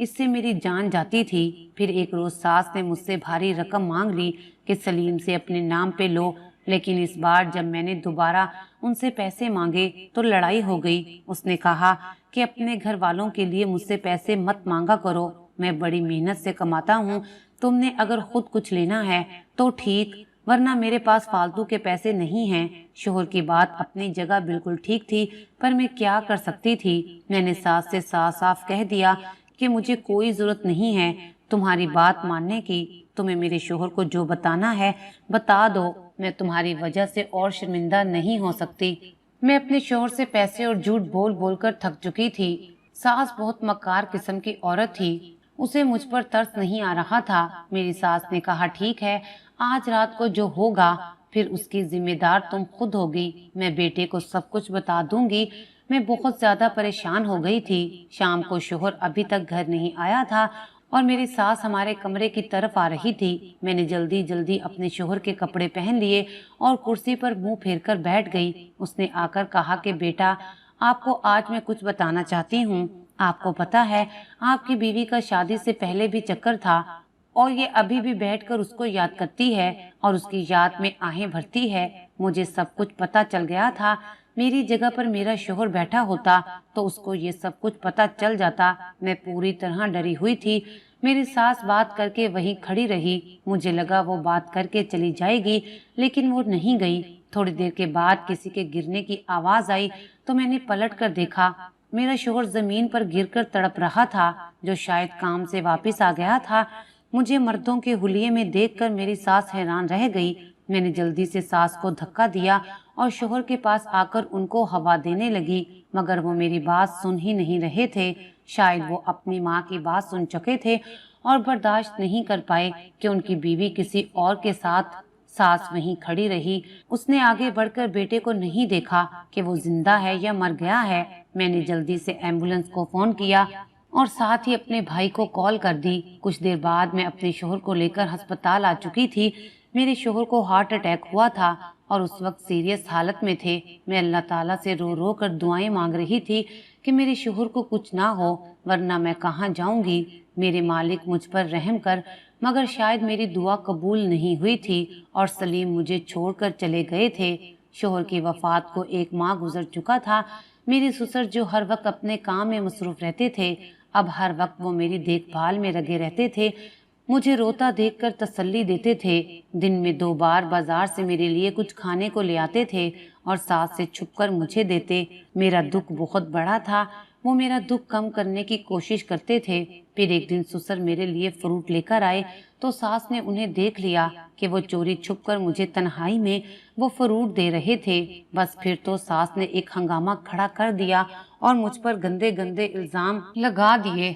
اس سے میری جان جاتی تھی۔ پھر ایک روز ساس نے مجھ سے بھاری رقم مانگ لی کہ سلیم سے اپنے نام پہ لو، لیکن اس بار جب میں نے دوبارہ ان سے پیسے مانگے تو لڑائی ہو گئی۔ اس نے کہا کہ اپنے گھر والوں کے لیے مجھ سے پیسے مت مانگا کرو، میں بڑی محنت سے کماتا ہوں، تم نے اگر خود کچھ لینا ہے تو ٹھیک، ورنہ میرے پاس فالتو کے پیسے نہیں ہیں۔ شوہر کی بات اپنی جگہ بالکل ٹھیک تھی، پر میں کیا کر سکتی تھی؟ میں نے ساس سے صاف صاف کہہ دیا کہ مجھے کوئی ضرورت نہیں ہے تمہاری بات ماننے کی، تمہیں میرے شوہر کو جو بتانا ہے بتا دو، میں تمہاری وجہ سے اور شرمندہ نہیں ہو سکتی۔ میں اپنے شوہر سے پیسے اور جھوٹ بول بول کر تھک چکی تھی۔ ساس بہت مکار قسم کی عورت تھی، اسے مجھ پر ترس نہیں آ رہا تھا۔ میری ساس نے کہا ٹھیک ہے، آج رات کو جو ہوگا پھر اس کی ذمہ دار تم خود ہوگی، میں بیٹے کو سب کچھ بتا دوں گی۔ میں بہت زیادہ پریشان ہو گئی تھی۔ شام کو شوہر ابھی تک گھر نہیں آیا تھا اور میری ساس ہمارے کمرے کی طرف آ رہی تھی۔ میں نے جلدی جلدی اپنے شوہر کے کپڑے پہن لیے اور کرسی پر منہ پھیر کر بیٹھ گئی۔ اس نے آ کر کہا کہ بیٹا، آپ کو آج میں کچھ بتانا چاہتی ہوں۔ آپ کو پتا ہے آپ کی بیوی کا شادی سے پہلے بھی چکر تھا اور یہ ابھی بھی بیٹھ کر اس کو یاد کرتی ہے اور اس کی یاد میں آہیں بھرتی ہے۔ مجھے سب کچھ پتا چل گیا تھا، میری جگہ پر میرا شوہر بیٹھا ہوتا تو اس کو یہ سب کچھ پتا چل جاتا۔ میں پوری طرح ڈری ہوئی تھی۔ میری ساس بات کر کے وہیں کھڑی رہی، مجھے لگا وہ بات کر کے چلی جائے گی، لیکن وہ نہیں گئی۔ تھوڑی دیر کے بعد کسی کے گرنے کی آواز آئی تو میں نے پلٹ کر دیکھا، میرا شوہر زمین پر گر کر تڑپ رہا تھا، جو شاید کام سے واپس آ گیا تھا۔ مجھے مردوں کے حلیے میں دیکھ کر میری ساس حیران رہ گئی۔ میں نے جلدی سے ساس کو دھکا دیا اور شوہر کے پاس آ کر ان کو ہوا دینے لگی، مگر وہ میری بات سن ہی نہیں رہے تھے۔ شاید وہ اپنی ماں کی بات سن چکے تھے اور برداشت نہیں کر پائے کہ ان کی بیوی کسی اور کے ساتھ۔ ساس وہیں کھڑی رہی، اس نے آگے بڑھ کر بیٹے کو نہیں دیکھا کہ وہ زندہ ہے یا مر گیا ہے۔ میں نے جلدی سے ایمبولنس کو فون کیا اور ساتھ ہی اپنے بھائی کو کال کر دی۔ کچھ دیر بعد میں اپنے شوہر کو لے کر ہسپتال آ چکی تھی۔ میرے شوہر کو ہارٹ اٹیک ہوا تھا اور اس وقت سیریس حالت میں تھے۔ میں اللہ تعالیٰ سے رو رو کر دعائیں مانگ رہی تھی کہ میرے شوہر کو کچھ نہ ہو، ورنہ میں کہاں جاؤں گی؟ میرے مالک مجھ پر رحم کر، مگر شاید میری دعا قبول نہیں ہوئی تھی اور سلیم مجھے چھوڑ کر چلے گئے تھے۔ شوہر کی وفات کو 1 ماہ گزر چکا تھا۔ میری سسر جو ہر وقت اپنے کام میں مصروف رہتے تھے، اب ہر وقت وہ میری دیکھ بھال میں لگے رہتے تھے، مجھے روتا دیکھ کر تسلی دیتے تھے۔ دن میں 2 بار بازار سے میرے لیے کچھ کھانے کو لے آتے تھے اور ساس سے چھپ کر مجھے دیتے۔ میرا دکھ بہت بڑا تھا، وہ میرا دکھ کم کرنے کی کوشش کرتے تھے۔ پھر ایک دن سسر میرے لیے فروٹ لے کر آئے تو ساس نے انہیں دیکھ لیا کہ وہ چوری چھپ کر مجھے تنہائی میں وہ فروٹ دے رہے تھے۔ بس پھر تو ساس نے ایک ہنگامہ کھڑا کر دیا اور مجھ پر گندے گندے الزام لگا دیے۔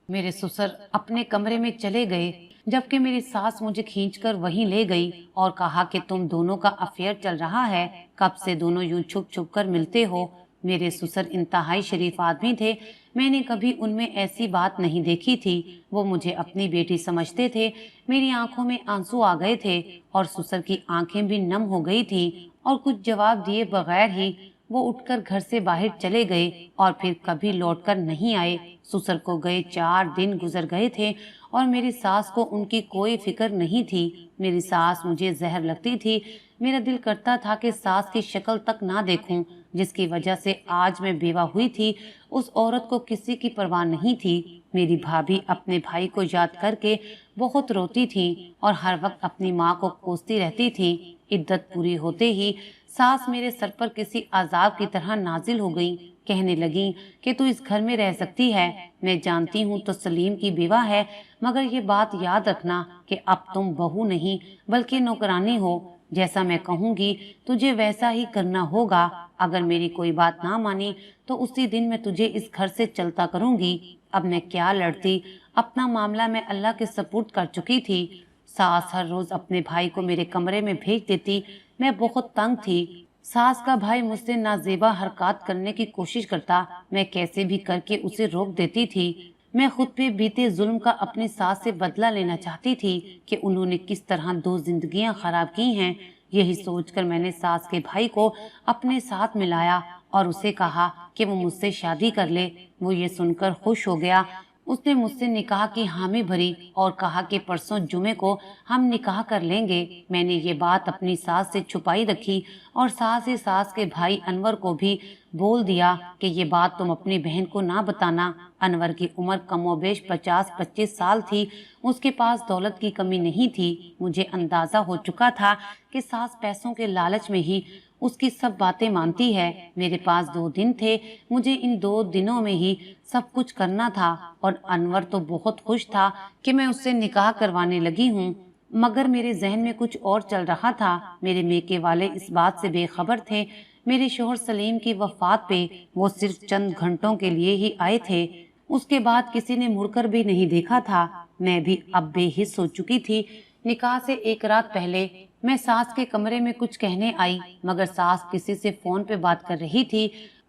میرے سسر اپنے کمرے میں چلے گئے، جبکہ میری ساس مجھے کھینچ کر وہیں لے گئی اور کہا کہ تم دونوں کا افیئر چل رہا ہے، کب سے دونوں یوں چھپ چھپ کر ملتے ہو؟ میرے سسر انتہائی شریف آدمی تھے، میں نے کبھی ان میں ایسی بات نہیں دیکھی تھی۔ وہ مجھے اپنی بیٹی سمجھتے تھے۔ میری آنکھوں میں آنسو آ گئے تھے اور سسر کی آنکھیں بھی نم ہو گئی تھی، اور کچھ جواب دیے بغیر ہی وہ اٹھ کر گھر سے باہر چلے گئے اور پھر کبھی لوٹ کر نہیں آئے۔ سسر کو گئے 4 دن گزر گئے تھے اور میری ساس کو ان کی کوئی فکر نہیں تھی۔ میری ساس مجھے زہر لگتی تھی، میرا دل کرتا تھا کہ ساس کی شکل تک نہ دیکھوں، جس کی وجہ سے آج میں بیوہ ہوئی تھی۔ اس عورت کو کسی کی پرواہ نہیں تھی۔ میری بھابھی اپنے بھائی کو یاد کر کے بہت روتی تھی اور ہر وقت اپنی ماں کو کوستی رہتی تھی۔ عدت پوری ہوتے ہی ساس میرے سر پر کسی عذاب کی طرح نازل ہو گئی، کہنے لگیں کہ تو اس گھر میں رہ سکتی ہے، میں جانتی ہوں تو سلیم کی بیوہ ہے، مگر یہ بات یاد رکھنا کہ اب تم بہو نہیں بلکہ نوکرانی ہو، جیسا میں کہوں گی تجھے ویسا ہی کرنا ہوگا۔ اگر میری کوئی بات نہ مانی تو اسی دن میں تجھے اس گھر سے چلتا کروں گی۔ اب میں کیا لڑتی، اپنا معاملہ میں اللہ کے سپرد کر چکی تھی۔ ساس ہر روز اپنے بھائی کو میرے کمرے میں بھیج دیتی، میں بہت تنگ تھی۔ ساس کا بھائی مجھ سے نازیبا حرکات کرنے کی کوشش کرتا، میں کیسے بھی کر کے اسے روک دیتی تھی۔ میں خود پہ بیتے ظلم کا اپنی ساس سے بدلہ لینا چاہتی تھی کہ انہوں نے کس طرح 2 زندگیاں خراب کی ہیں۔ یہی سوچ کر میں نے ساس کے بھائی کو اپنے ساتھ ملایا اور اسے کہا کہ وہ مجھ سے شادی کر لے۔ وہ یہ سن کر خوش ہو گیا۔ اس نے مجھ سے نکاح کی حامی بھری اور کہا کہ پرسوں جمعے کو ہم نکاح کر لیں گے۔ میں نے یہ بات اپنی ساس سے چھپائی رکھی اور ساس ہی ساس کے بھائی انور کو بھی بول دیا کہ یہ بات تم اپنی بہن کو نہ بتانا۔ انور کی عمر کم و بیش 50-25 سال تھی۔ اس کے پاس دولت کی کمی نہیں تھی۔ مجھے اندازہ ہو چکا تھا کہ ساس پیسوں کے لالچ میں ہی اس کی سب باتیں مانتی ہے۔ میرے پاس 2 دن تھے، مجھے ان 2 دنوں میں ہی سب کچھ کرنا تھا، اور انور تو بہت خوش تھا کہ میں اس سے نکاح کروانے لگی ہوں، مگر میرے ذہن میں کچھ اور چل رہا تھا۔ میرے میکے والے اس بات سے بے خبر تھے۔ میرے شوہر سلیم کی وفات پہ وہ صرف چند گھنٹوں کے لیے ہی آئے تھے، اس کے بعد کسی نے مڑ کر بھی نہیں دیکھا تھا۔ میں بھی اب بے حس ہو چکی تھی۔ نکاح سے 1 رات پہلے میں ساس کے کمرے میں کچھ کہنے آئی، مگر ساس کسی سے فون پہ بات کر رہی تھی۔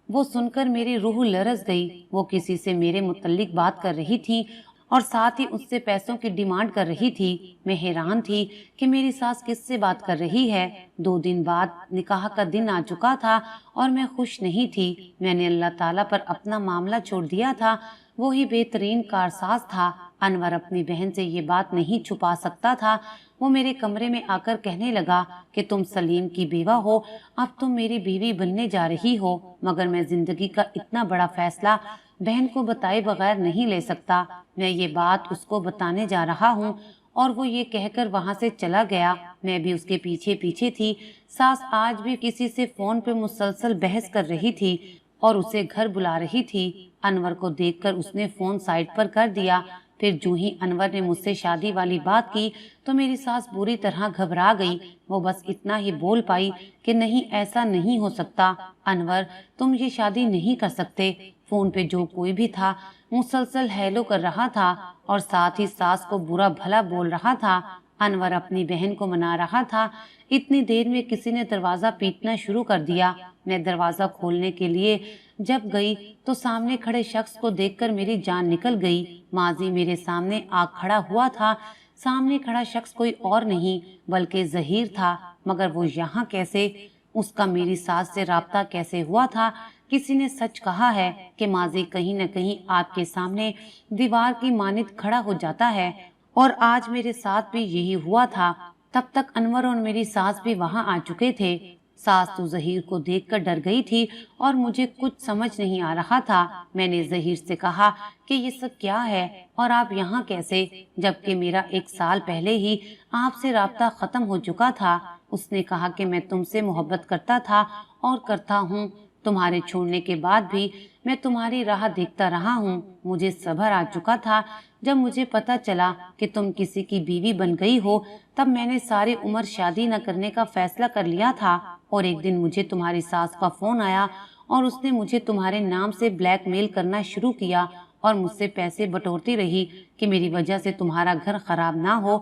وہ سن کر میری روح لرز گئی۔ وہ کسی سے میرے متعلق بات کر رہی تھی اور ساتھ ہی اس سے پیسوں کی ڈیمانڈ کر رہی تھی۔ میں حیران تھی کہ میری ساس کس سے بات کر رہی ہے۔ 2 دن بعد نکاح کا دن آ چکا تھا اور میں خوش نہیں تھی۔ میں نے اللہ تعالیٰ پر اپنا معاملہ چھوڑ دیا تھا، وہی بہترین کارساز تھا۔ انور اپنی بہن سے یہ بات نہیں چھپا سکتا تھا۔ وہ میرے کمرے میں آ کر کہنے لگا کہ تم سلیم کی بیوہ ہو، اب تم میری بیوی بننے جا رہی ہو، مگر میں زندگی کا اتنا بڑا فیصلہ بہن کو بتائے بغیر نہیں لے سکتا۔ میں یہ بات اس کو بتانے جا رہا ہوں، اور وہ یہ کہہ کر وہاں سے چلا گیا۔ میں بھی اس کے پیچھے پیچھے تھی۔ ساس آج بھی کسی سے فون پہ مسلسل بحث کر رہی تھی اور اسے گھر بلا رہی تھی۔ انور کو دیکھ کر اس نے فون سائڈ پر کر دیا۔ پھر جو ہی انور نے مجھ سے شادی والی بات کی تو میری ساس بری طرح گھبرا گئی۔ وہ بس اتنا ہی بول پائی کہ نہیں، ایسا نہیں ہو سکتا انور، تم یہ شادی نہیں کر سکتے۔ فون پہ جو کوئی بھی تھا مسلسل ہیلو کر رہا تھا اور ساتھ ہی ساس کو برا بھلا بول رہا تھا۔ انور اپنی بہن کو منا رہا تھا۔ اتنی دیر میں کسی نے دروازہ پیٹنا شروع کر دیا۔ میں دروازہ کھولنے کے لیے جب گئی تو سامنے کھڑے شخص کو دیکھ کر میری جان نکل گئی۔ ماضی میرے سامنے آ کھڑا ہوا تھا۔ سامنے کھڑا شخص کوئی اور نہیں بلکہ ظہیر تھا، مگر وہ یہاں کیسے؟ اس کا میری ساس سے رابطہ کیسے ہوا تھا؟ کسی نے سچ کہا ہے کہ ماضی کہیں نہ کہیں آپ کے سامنے دیوار کی مانند کھڑا ہو جاتا ہے، اور آج میرے ساتھ بھی یہی ہوا تھا۔ تب تک انور اور میری ساس بھی وہاں آ چکے تھے۔ ساس تو ظہیر کو دیکھ کر ڈر گئی تھی اور مجھے کچھ سمجھ نہیں آ رہا تھا۔ میں نے ظہیر سے کہا کہ یہ سب کیا ہے اور آپ یہاں کیسے، جبکہ میرا 1 سال پہلے ہی آپ سے رابطہ ختم ہو چکا تھا۔ اس نے کہا کہ میں تم سے محبت کرتا تھا اور کرتا ہوں۔ تمہارے چھوڑنے کے بعد بھی میں تمہاری راہ دیکھتا رہا ہوں۔ مجھے صبر آ چکا تھا۔ جب مجھے پتا چلا کہ تم کسی کی بیوی بن گئی ہو، تب میں نے ساری عمر شادی نہ کرنے کا فیصلہ کر لیا تھا، اور ایک دن مجھے تمہاری ساس کا فون آیا اور اس نے مجھے تمہارے نام سے بلیک میل کرنا شروع کیا اور مجھ سے پیسے بٹورتی رہی کہ میری وجہ سے تمہارا گھر خراب نہ ہو۔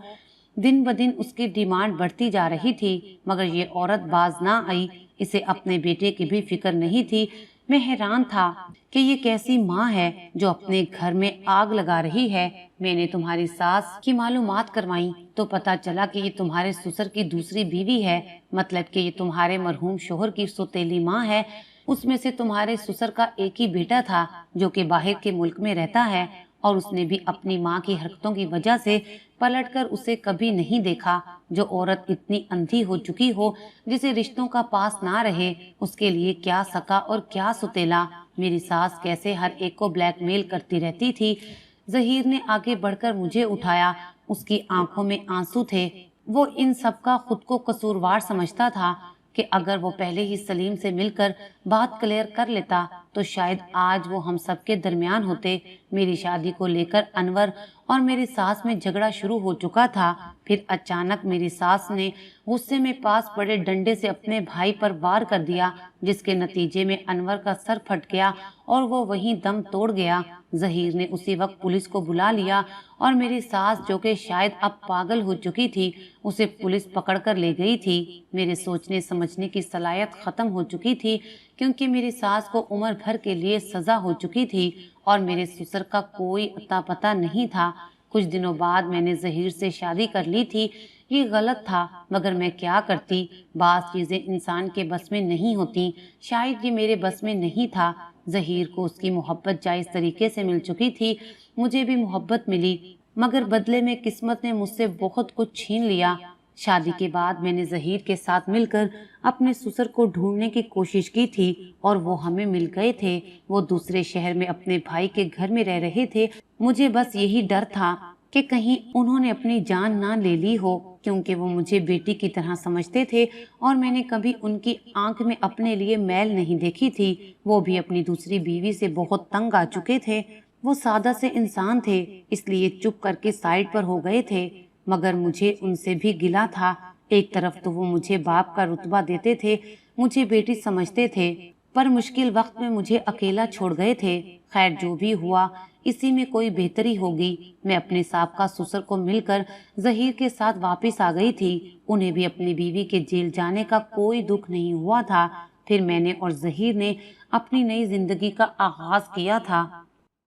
دن بدن اس کی ڈیمانڈ بڑھتی جا رہی تھی، مگر یہ عورت باز نہ آئی۔ اسے اپنے بیٹے کی بھی فکر نہیں تھی۔ میں حیران تھا کہ یہ کیسی ماں ہے جو اپنے گھر میں آگ لگا رہی ہے۔ میں نے تمہاری ساس کی معلومات کروائیں تو پتا چلا کہ یہ تمہارے سسر کی دوسری بیوی ہے، مطلب کہ یہ تمہارے مرحوم شوہر کی سوتیلی ماں ہے۔ اس میں سے تمہارے سسر کا ایک ہی بیٹا تھا جو کہ باہر کے ملک میں رہتا ہے، اور اس نے بھی اپنی ماں کی حرکتوں کی وجہ سے پلٹ کر اسے کبھی نہیں دیکھا۔ جو عورت اتنی اندھی ہو چکی ہو، جسے رشتوں کا پاس نہ رہے، اس کے لیے کیا سکا اور کیا ستیلا۔ میری ساس کیسے ہر ایک کو بلیک میل کرتی رہتی تھی۔ ظہیر نے آگے بڑھ کر مجھے اٹھایا۔ اس کی آنکھوں میں آنسو تھے۔ وہ ان سب کا خود کو قصوروار سمجھتا تھا کہ اگر وہ پہلے ہی سلیم سے مل کر بات کلیئر کر لیتا تو شاید آج وہ ہم سب کے درمیان ہوتے۔ میری شادی کو لے کر انور اور میری ساس میں جھگڑا شروع ہو چکا تھا۔ پھر اچانک میری ساس نے غصے میں پاس پڑے ڈنڈے سے اپنے بھائی پر وار کر دیا، جس کے نتیجے میں انور کا سر پھٹ گیا اور وہ وہیں دم توڑ گیا۔ ظہیر نے اسی وقت پولیس کو بلا لیا اور میری ساس، جو کہ شاید اب پاگل ہو چکی تھی، اسے پولیس پکڑ کر لے گئی تھی۔ میرے سوچنے سمجھنے کی صلاحیت ختم ہو چکی تھی، کیونکہ میری ساس کو عمر بھر کے لیے سزا ہو چکی تھی اور میرے سسر کا کوئی اتا پتہ نہیں تھا۔ کچھ دنوں بعد میں نے ظہیر سے شادی کر لی تھی۔ یہ غلط تھا، مگر میں کیا کرتی؟ بعض چیزیں انسان کے بس میں نہیں ہوتی۔ شاید یہ میرے بس میں نہیں تھا۔ ظہیر کو اس کی محبت جائز طریقے سے مل چکی تھی، مجھے بھی محبت ملی، مگر بدلے میں قسمت نے مجھ سے بہت کچھ چھین لیا۔ شادی کے بعد میں نے ظہیر کے ساتھ مل کر اپنے سسر کو ڈھونڈنے کی کوشش کی تھی اور وہ ہمیں مل گئے تھے۔ وہ دوسرے شہر میں اپنے بھائی کے گھر میں رہ رہے تھے۔ مجھے بس یہی ڈر تھا کہ کہیں انہوں نے اپنی جان نہ لے لی ہو، کیونکہ وہ مجھے بیٹی کی طرح سمجھتے تھے اور میں نے کبھی ان کی آنکھ میں اپنے لیے میل نہیں دیکھی تھی۔ وہ بھی اپنی دوسری بیوی سے بہت تنگ آ چکے تھے۔ وہ سادہ سے انسان تھے، اس لیے چپ کر کے سائیڈ پر ہو گئے تھے، مگر مجھے ان سے بھی گلہ تھا۔ ایک طرف تو وہ مجھے باپ کا رتبہ دیتے تھے، مجھے بیٹی سمجھتے تھے، پر مشکل وقت میں مجھے اکیلا چھوڑ گئے تھے۔ خیر جو بھی ہوا اسی میں کوئی بہتری ہوگی۔ میں اپنے سابقہ سسر کو مل کر ظہیر کے ساتھ واپس آ گئی تھی۔ انہیں بھی اپنی بیوی کے جیل جانے کا کوئی دکھ نہیں ہوا تھا۔ پھر میں نے اور ظہیر نے اپنی نئی زندگی کا آغاز کیا تھا۔